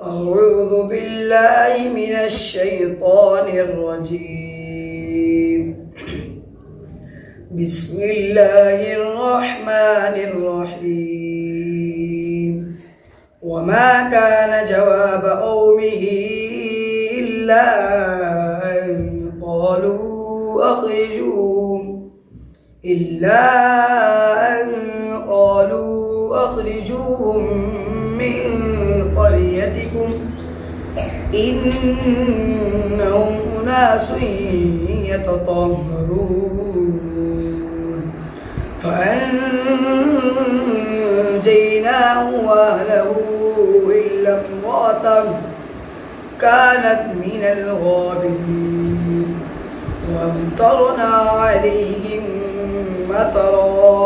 أعوذ بالله من الشيطان الرجيم. بسم الله الرحمن الرحيم. وما كان جواب قومه إلا أن قالوا أخرجوهم من قريتكم إنهم أناس يتطهرون فأنجيناه وأهله إلا امرأته كانت من الغابرين وأمطرنا عليهم مطرا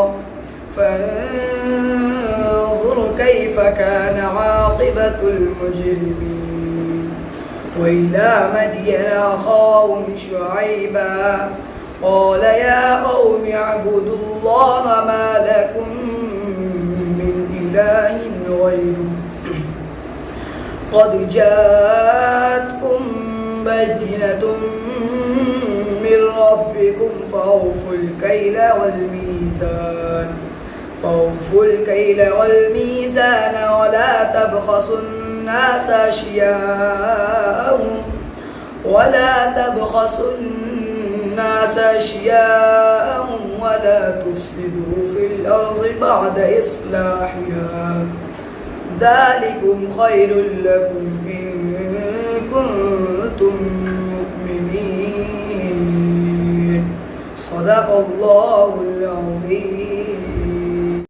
فانظر كيف كان عاقبة المجرمين. وإلى مدين أخاهم شعيبا قال يا قوم اعبدوا الله ما لكم من إله غيره قد جاءتكم بينة من ربكم فأوفوا الكيل والميزان ولا تبخسوا الناس أشياءهم ولا تفسدوا في الأرض بعد إصلاحها ذلكم خير لكم إن كنتم مؤمنين. صدق الله العظيم.